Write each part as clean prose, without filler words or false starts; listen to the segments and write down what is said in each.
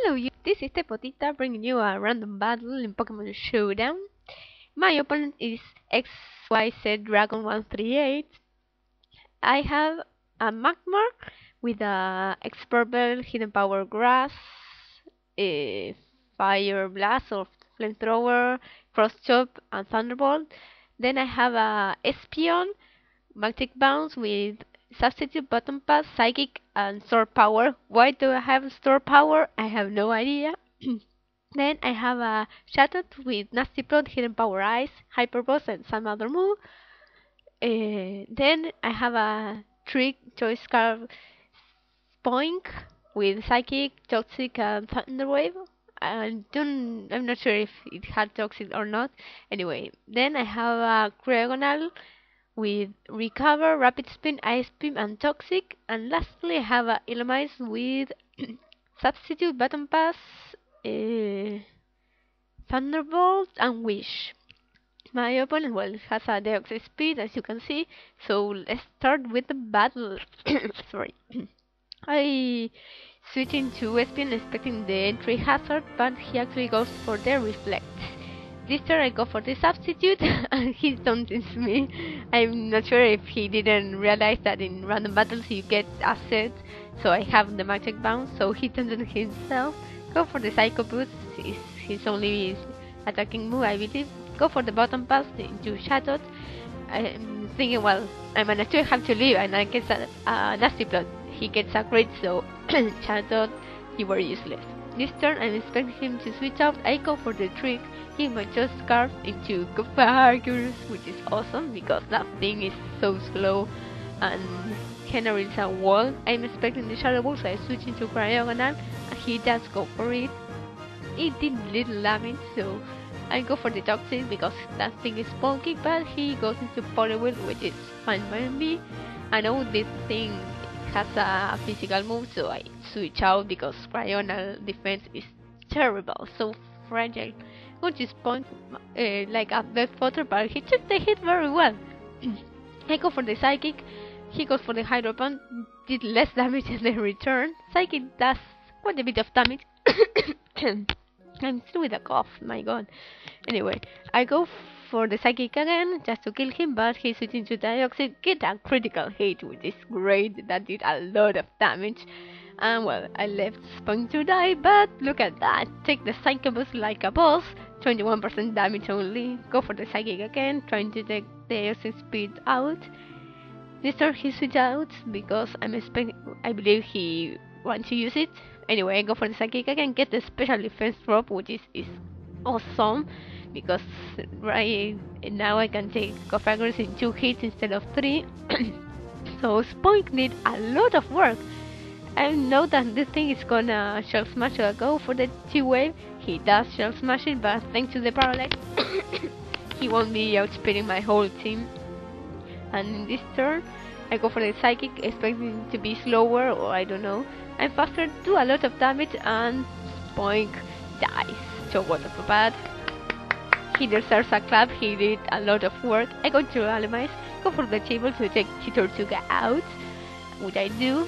Hello, this is Tepotita bringing you a random battle in Pokemon Showdown. My opponent is XYZ Dragon 138. I have a Magmar with a Expert Hidden Power Grass, a Fire Blast or Flamethrower, Cross Chop, and Thunderbolt. Then I have a Espion, Magnetic Bounce with Substitute Button Pass, Psychic, and Store Power. Why do I have Store Power? I have no idea. Then I have a Shadow with Nasty Plot, Hidden Power Ice, Hyper Boss, and some other move. Then I have a Trick Choice Card Spoink with Psychic, Toxic, and Thunder Wave. I'm not sure if it had Toxic or not. Anyway, then I have a Cryogonal with Recover, Rapid Spin, Ice Beam, and Toxic. And lastly, I have a Illumise with Substitute, Button Pass, Thunderbolt, and Wish. My opponent, well, has a Deoxys speed, as you can see, so let's start with the battle. Sorry. I switch into Espion expecting the entry hazard, but he actually goes for the Reflect. This turn I go for the Substitute, and he taunts me. I'm not sure if he didn't realize that in random battles you get assets, so I have the Magic Bounce, so he taunted himself. Go for the Psycho Boost, it's his only attacking move, I believe. Go for the Button Pass into Shadow. I'm thinking, well, I managed to have to leave, and I get a Nasty Plot. He gets a crit, so Shadow, he were useless. This turn, I'm expecting him to switch out. I go for the Trick. He might just Scarf into Gofargus, which is awesome because that thing is so slow and generates a wall. I'm expecting the Shadow Ball, so I switch into Cryogonal, and he does go for it. It did little damage, so I go for the Toxic because that thing is bulky, but he goes into Poliwhirl, which is fine by me. I know this thing has a physical move, so I switch out because Cryogonal defense is terrible, so fragile. Which is Spoink like a Death Potter, but he took the hit very well. I go for the Psychic, he goes for the Hydro Pump, did less damage in the return. Psychic does quite a bit of damage. I'm still with a cough, my god. Anyway, I go for the Psychic again, just to kill him, but he switches into Dioxide, get a critical hit, which is great, that did a lot of damage. And well, I left Spoink to die, but look at that, take the Psycho Boost like a boss, 21% damage only, go for the Psychic again, trying to take the Dioxide speed out. This turn he switched out, because I believe he wants to use it. Anyway, I go for the Psychic again, get the special defense drop, which is awesome, because right now I can take Gofargus in 2 hits instead of 3. So Spoink did a lot of work. I know that this thing is gonna Shell Smash, so I go for the T-Wave. He does Shell Smash it, but thanks to the Paralyze, he won't be outspeeding my whole team. And in this turn, I go for the Psychic, expecting to be slower, or I don't know. I'm faster, do a lot of damage, and Spoink dies. So what of a bad. He deserves a clap, he did a lot of work. I go to Alamize, go for the table to take Chitortuga out, which I do.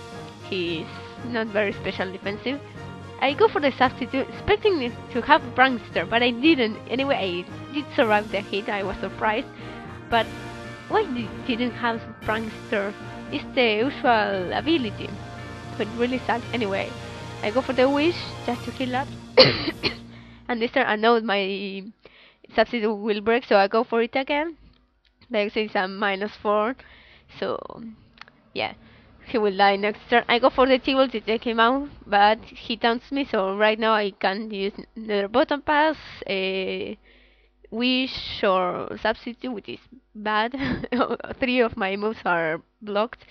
He's not very special defensive. I go for the Substitute, expecting it to have Prankster, but I didn't. Anyway, I did survive the hit, I was surprised. But why didn't have Prankster? It's the usual ability. But really sucks. Anyway, I go for the Wish just to heal up. And this turn I know my Substitute will break, so I go for it again. Like it's a -4, so yeah, he will die next turn. I go for the T-Ball to take him out, but he taunts me, so right now I can't use another Button Pass, Wish, or Substitute, which is bad. 3 of my moves are blocked.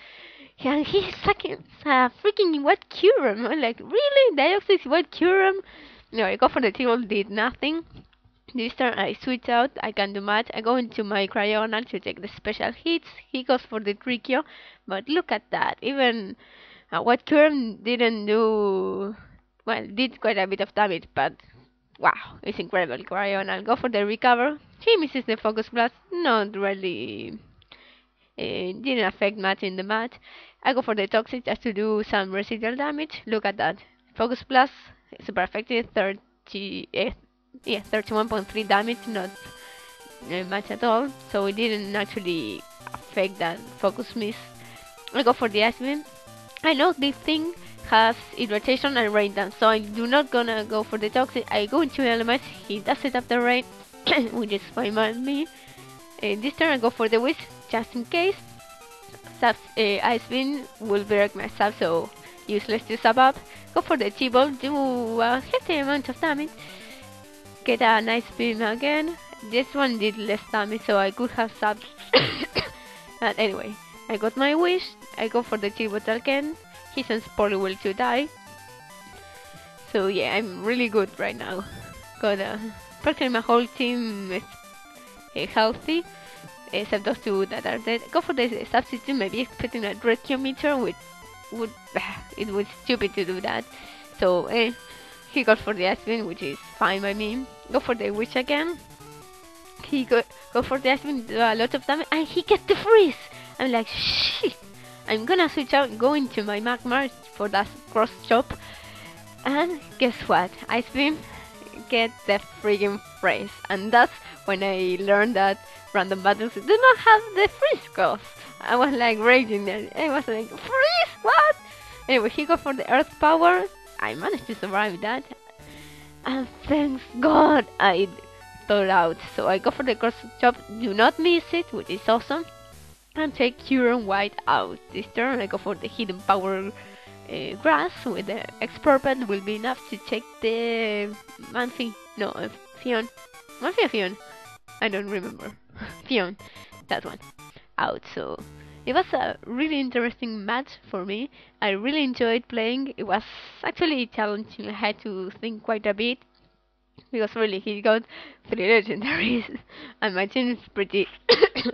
And he's sucking a freaking White Kyurem. I'm like, really? Dioxys White Kyurem? No, I go for the T-Ball, did nothing. This turn I switch out, I can do much. I go into my Cryogonal to take the special hits. He goes for the Trickio, but look at that. Even White Kyurem didn't do... well, did quite a bit of damage, but wow, it's incredible. Cryogonal, go for the Recover. He misses the Focus Blast, not really... didn't affect much in the match. I go for the Toxic just to do some residual damage. Look at that. Focus Blast super effective, 31.3 damage, not much at all, so it didn't actually affect that focus miss. I go for the Icebeam. I know this thing has irritation and rain dance, so I'm do not gonna go for the toxic. I go into elements, he does it after rain, which is fine by me. This turn I go for the wish, just in case. Ice Beam will break my stab, so useless to sub up. Go for the T-Ball, do a hefty amount of damage. Get a nice beam again. This one did less damage, so I could have subbed. But anyway, I got my wish. I go for the T-Ball again. He sends Poliwhirl to die. So yeah, I'm really good right now. Got practically my whole team is healthy. Except those two that are dead. Go for the substitute, maybe expecting a red kilometer, which it was stupid to do that. So he goes for the Aspen, which is fine by me. Go for the Witch again. He go for the Aspen, do a lot of damage, and he gets the freeze. I'm like, shit. I'm gonna switch out, go into my Magmar for that cross chop, and guess what? Ice Beam get the friggin' freeze, and that's when I learned that random battles do not have the freeze cost. I was like raging there. I was like, freeze? What? Anyway, he go for the earth power. I managed to survive that. And thanks God I thought out. So I go for the cross chop. Do not miss it, which is awesome. And take Huron White out. This turn I go for the hidden power grass with the X-Purple will be enough to take the Manphy. No, Fion. Manphy or Fion? I don't remember. Fion, that one, out. So it was a really interesting match for me. I really enjoyed playing. It was actually challenging. I had to think quite a bit because really he got 3 legendaries and my team is pretty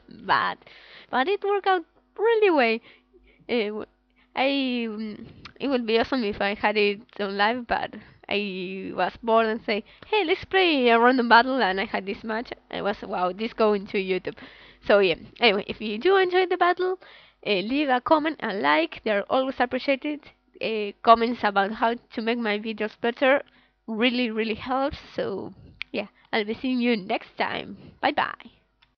bad. But it worked out really well. It would be awesome if I had it on live, but I was bored and say, hey, let's play a random battle, and I had this match. I was, wow, this going to YouTube. So yeah, anyway, if you do enjoy the battle, leave a comment and like, they're always appreciated. Comments about how to make my videos better really, really helps. So yeah, I'll be seeing you next time. Bye bye.